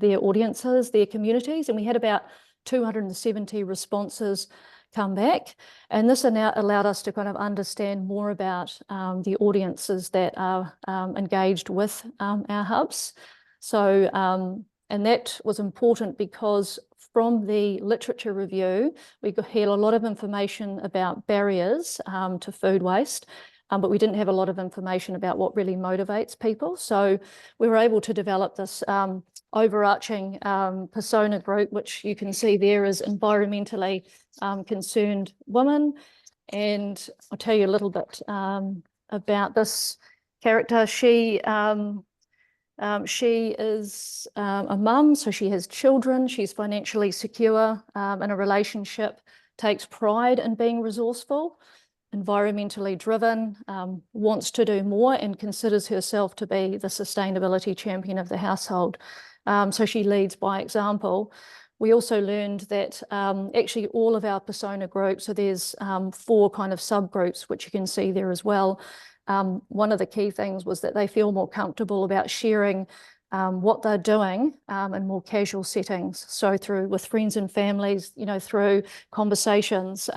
audiences, their communities, and we had about 270 responses come back. And this now allowed us to kind of understand more about the audiences that are engaged with our hubs. So, and that was important because from the literature review, we had a lot of information about barriers to food waste, but we didn't have a lot of information about what really motivates people. So we were able to develop this overarching persona group, which you can see there is environmentally concerned women. And I'll tell you a little bit about this character. She is a mum, so she has children. She's financially secure in a relationship, takes pride in being resourceful, environmentally driven, wants to do more, and considers herself to be the sustainability champion of the household. So she leads by example. We also learned that actually all of our persona groups, so there's 4 kind of subgroups, which you can see there as well. One of the key things was that they feel more comfortable about sharing what they're doing in more casual settings. So with friends and families, through conversations.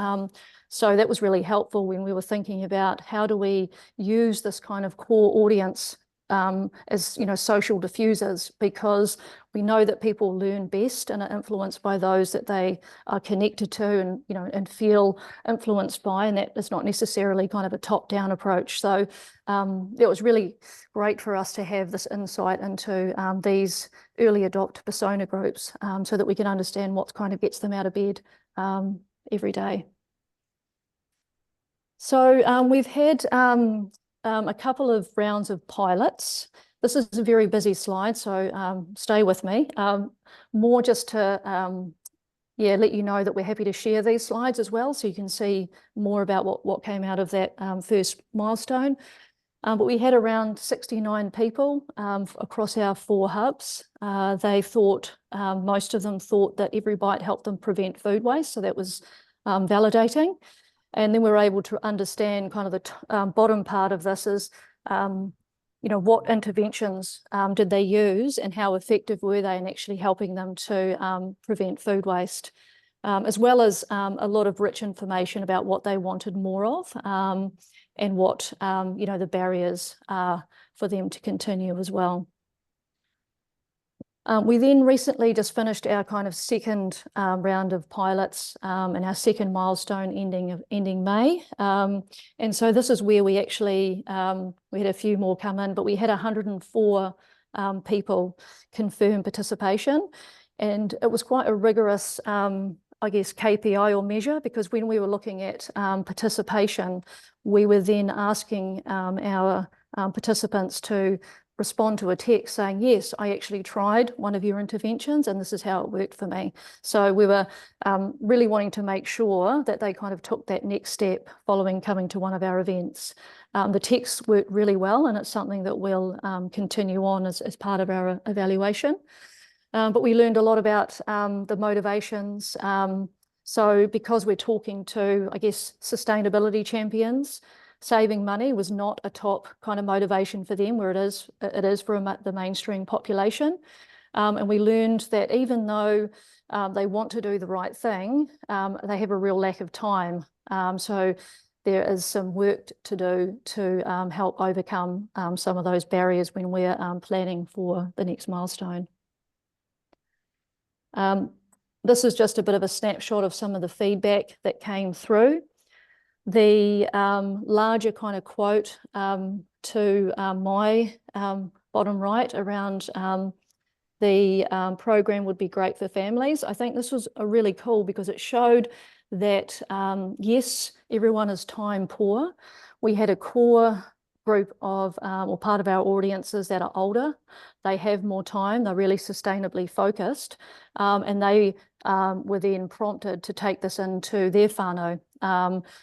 So that was really helpful when we were thinking about how do we use this kind of core audience as social diffusers, because we know that people learn best and are influenced by those that they are connected to and and feel influenced by, and that is not necessarily kind of a top-down approach. So it was really great for us to have this insight into these early adopt persona groups, so that we can understand what kind of gets them out of bed every day. So we've had a couple of rounds of pilots. This is a very busy slide, so stay with me. More just to let you know that we're happy to share these slides as well, so you can see more about what came out of that first milestone. But we had around 69 people across our 4 hubs. Most of them thought that EveryBite helped them prevent food waste, so that was validating. And then we were able to understand kind of the bottom part of this is, what interventions did they use and how effective were they in actually helping them to prevent food waste, as well as a lot of rich information about what they wanted more of and what, the barriers are for them to continue as well. We then recently just finished our kind of second round of pilots and our second milestone ending May. And so this is where we actually, we had a few more come in, but we had 104 people confirm participation. And it was quite a rigorous, I guess, KPI or measure, because when we were looking at participation, we were then asking our participants to respond to a text saying, yes, I actually tried one of your interventions and this is how it worked for me. So we were really wanting to make sure that they kind of took that next step following coming to one of our events. The texts worked really well, and it's something that we'll continue on as part of our evaluation. But we learned a lot about the motivations. So because we're talking to, I guess, sustainability champions, saving money was not a top kind of motivation for them, where it is for the mainstream population. And we learned that even though they want to do the right thing, they have a real lack of time. So there is some work to do to help overcome some of those barriers when we're planning for the next milestone. This is just a bit of a snapshot of some of the feedback that came through. The larger kind of quote to my bottom right around the program would be great for families. I think this was really cool because it showed that, yes, everyone is time poor. We had a core group of, or part of our audiences that are older. They have more time, they're really sustainably focused, and they were then prompted to take this into their whānau,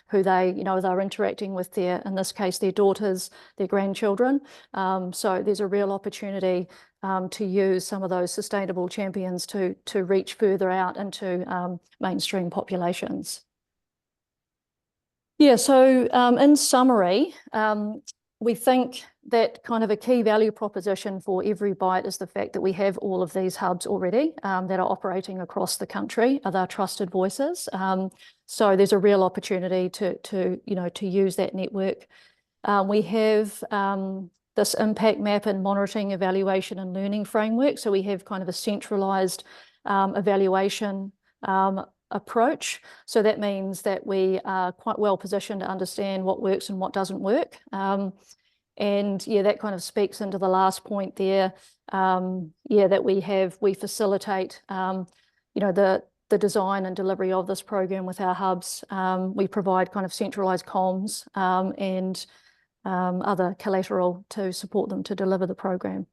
who they, they're interacting with their, in this case, their daughters, their grandchildren. So there's a real opportunity to use some of those sustainable champions to reach further out into mainstream populations. Yeah, so in summary, we think that kind of a key value proposition for EveryBite is the fact that we have all of these hubs already that are operating across the country, are their trusted voices. So there's a real opportunity to use that network. We have this impact map and monitoring, evaluation and learning framework. So we have kind of a centralized evaluation approach. So that means that we are quite well positioned to understand what works and what doesn't work. And yeah, that kind of speaks into the last point there. That we facilitate, the design and delivery of this program with our hubs. We provide kind of centralized comms and other collateral to support them to deliver the program.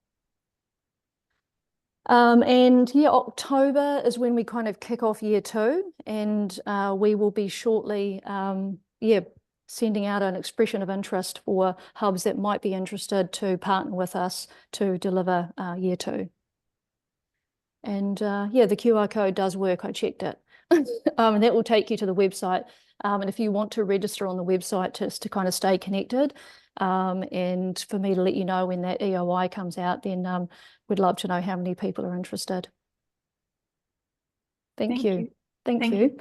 October is when we kind of kick off year 2, and we will be shortly, sending out an expression of interest for hubs that might be interested to partner with us to deliver year 2. And the QR code does work, I checked it. And that will take you to the website. And if you want to register on the website just to kind of stay connected, and for me to let you know when that EOI comes out, then we'd love to know how many people are interested. Thank you. Thank you.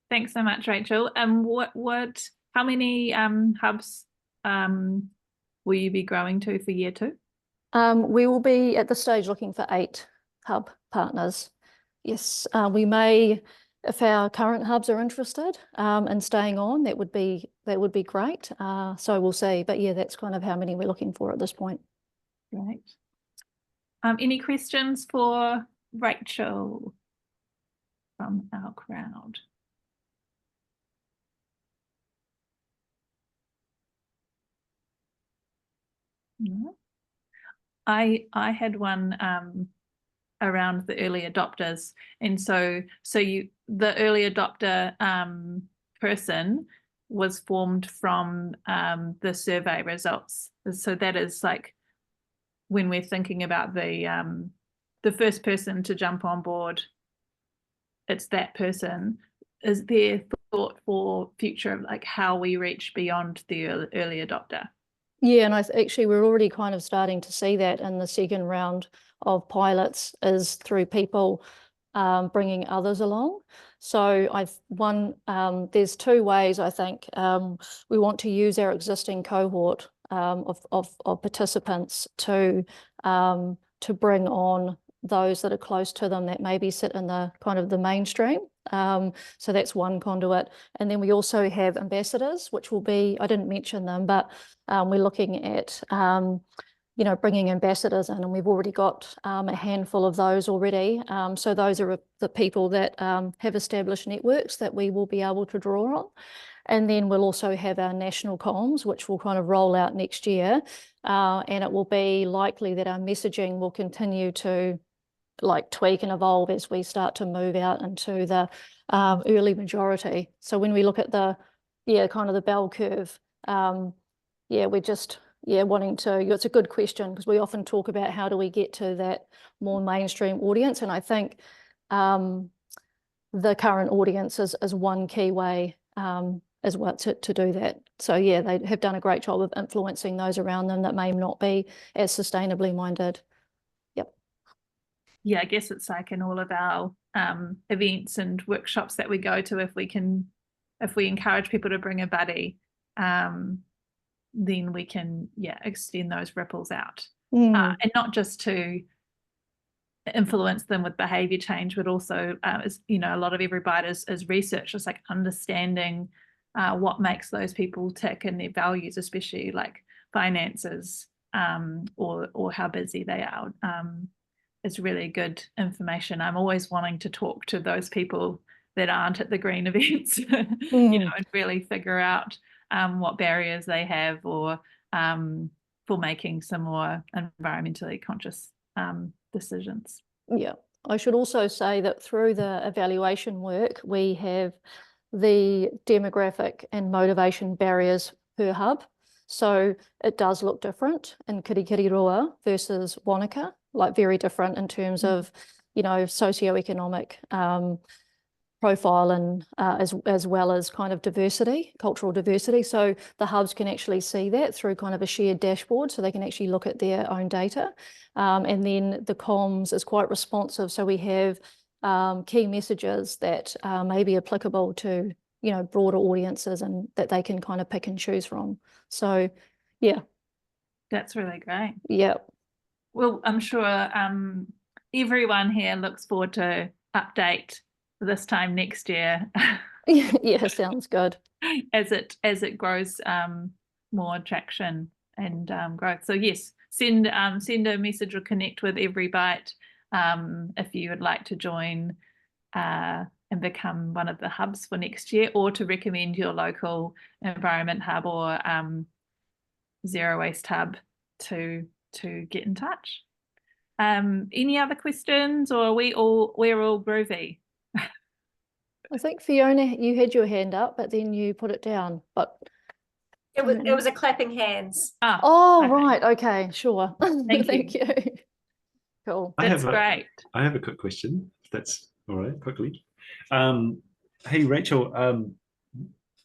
Thanks so much, Rachel. How many hubs will you be growing to for year 2? We will be at this stage looking for 8 hub partners. Yes, we may, if our current hubs are interested in staying on, that would be great. So we'll see. But yeah, that's kind of how many we're looking for at this point. Great. Any questions for Rachel from our crowd? No. I had one around the early adopters, and so the early adopter person was formed from the survey results. So that is like when we're thinking about the first person to jump on board, it's that person. Is there thought for future of like how we reach beyond the early adopter? Yeah, and actually we're already kind of starting to see that in the second round of pilots is through people bringing others along. So there's 2 ways I think. We want to use our existing cohort of participants to to bring on those that are close to them that maybe sit in the kind of the mainstream. So that's one conduit. And then we also have ambassadors, which will be, I didn't mention them, but we're looking at, you know, bringing ambassadors in, and we've already got a handful of those already. So those are the people that have established networks that we will be able to draw on. And then we'll also have our national comms, which will kind of roll out next year. And it will be likely that our messaging will continue to like tweak and evolve as we start to move out into the early majority. So when we look at the, kind of the bell curve, we're just, wanting to, it's a good question, because we often talk about how do we get to that more mainstream audience. And I think the current audience is one key way as well to do that. So yeah, they have done a great job of influencing those around them that may not be as sustainably minded. Yeah, I guess it's like in all of our events and workshops that we go to, if we encourage people to bring a buddy, then we can extend those ripples out, and not just to influence them with behavior change, but also as you know, a lot of EveryBite is research. It's like understanding what makes those people tick and their values, especially like finances, or how busy they are. It's really good information. I'm always wanting to talk to those people that aren't at the green events, you know, and really figure out what barriers they have, or for making some more environmentally conscious decisions. Yeah. I should also say that through the evaluation work, we have the demographic and motivation barriers per hub. So it does look different in Kirikiriroa versus Wanaka, like very different in terms of, you know, socioeconomic profile, and as well as kind of diversity, cultural diversity. So the hubs can actually see that through kind of a shared dashboard, so they can actually look at their own data. And then the comms is quite responsive. So we have key messages that may be applicable to, you know, broader audiences, and that they can kind of pick and choose from. So yeah. That's really great. Yeah. Well, I'm sure everyone here looks forward to update this time next year. Yeah, sounds good. As it grows more traction and growth. So yes, send a message or connect with EveryBite if you would like to join and become one of the hubs for next year, or to recommend your local environment hub or zero waste hub to get in touch. Any other questions, or we're all groovy? I think Fiona, you had your hand up, but then you put it down. But it was a clapping hands. Oh, okay. Right, okay, sure. Thank you. Cool. That's great. I have a quick question, if that's all right, quickly. Hey Rachel,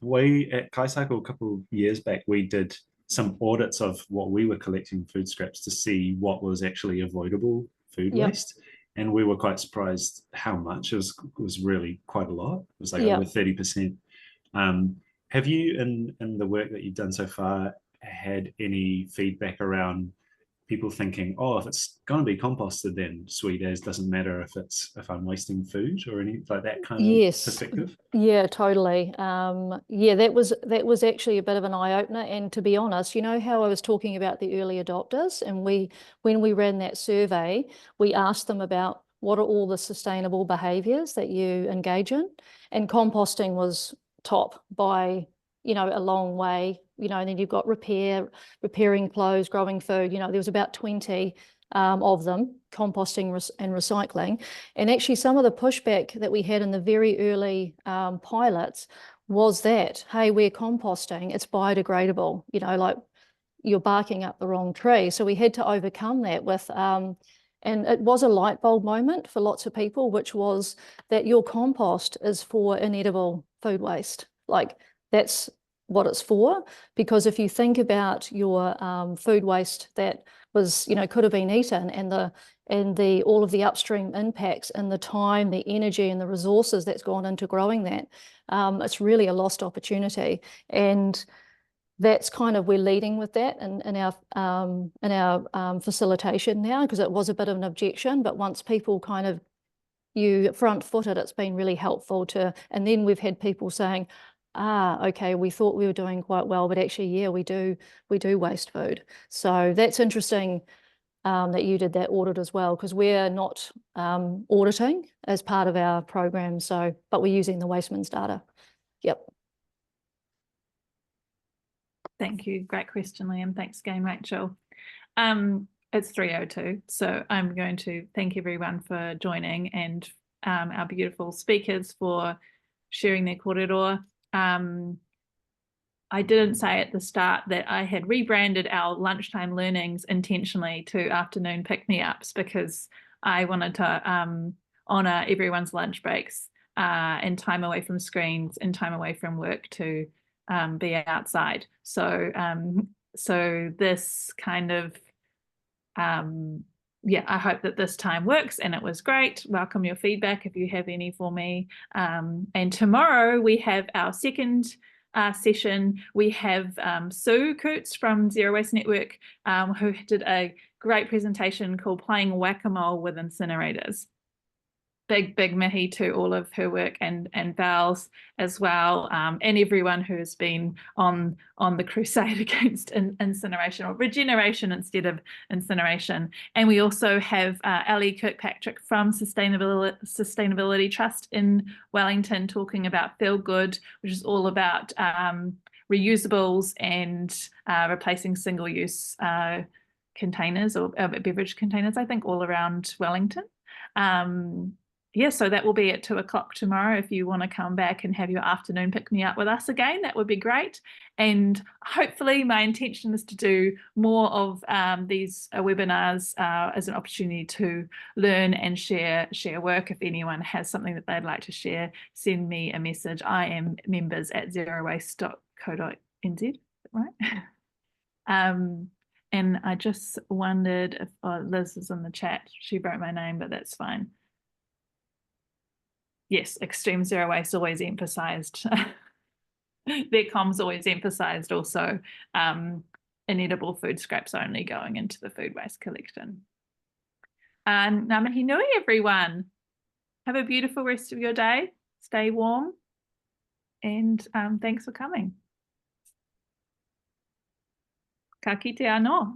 we at KaiCycle a couple of years back, we did some audits of what we were collecting food scraps to see what was actually avoidable food waste. And we were quite surprised how much. It was really quite a lot. It was like over 30%. Have you, in the work that you've done so far, had any feedback around people thinking, oh, if it's going to be composted, then sweet as, doesn't matter if I'm wasting food, or any like that kind of perspective? Yeah, totally. That was actually a bit of an eye-opener. And to be honest, you know how I was talking about the early adopters, and when we ran that survey, we asked them about what are all the sustainable behaviors that you engage in, and composting was top by, you know, a long way. You know, and then you've got repairing clothes, growing food. You know, there was about 20 of them, composting and recycling. And actually some of the pushback that we had in the very early pilots was that, hey, we're composting, it's biodegradable, you know, like you're barking up the wrong tree. So we had to overcome that with, and it was a light bulb moment for lots of people, which was that your compost is for inedible food waste. Like that's what it's for, because if you think about your food waste that was, you know, could have been eaten, and the all of the upstream impacts and the time, the energy and the resources that's gone into growing that, it's really a lost opportunity. And that's kind of, we're leading with that in our facilitation now, because it was a bit of an objection, but once people kind of, you front-footed, it's been really helpful to, and then we've had people saying, okay, we thought we were doing quite well, but actually, yeah, we do waste food. So that's interesting that you did that audit as well, because we're not auditing as part of our program, so, but we're using the WasteMINZ data. Yep. Thank you. Great question, Liam. Thanks again, Rachel. It's 3:02, so I'm going to thank everyone for joining, and our beautiful speakers for sharing their kōrero. I didn't say at the start that I had rebranded our lunchtime learnings intentionally to afternoon pick-me-ups, because I wanted to honour everyone's lunch breaks and time away from screens and time away from work to be outside. So so this kind of yeah, I hope that this time works, and it was great. Welcome your feedback if you have any for me. And tomorrow we have our second session. We have Sue Coots from Zero Waste Network, who did a great presentation called Playing Whack-A-Mole with Incinerators. Big mihi to all of her work, and Val's as well, and everyone who has been on the crusade against incineration, or regeneration instead of incineration. And we also have Ellie Kirkpatrick from Sustainability Trust in Wellington talking about Feel Good, which is all about reusables and replacing single-use containers, or beverage containers, I think, all around Wellington. Yeah, so that will be at 2 o'clock tomorrow. If you want to come back and have your afternoon pick-me-up with us again, that would be great. And hopefully my intention is to do more of these webinars as an opportunity to learn and share work. If anyone has something that they'd like to share, send me a message. I am members@zerowaste.co.nz, right? And I just wondered if Liz is in the chat. She wrote my name, but that's fine. Yes, extreme zero waste always emphasised. Their comms always emphasised also inedible food scraps only going into the food waste collection. Ngā mihi nui, everyone. Have a beautiful rest of your day. Stay warm. And thanks for coming. Ka kite anō.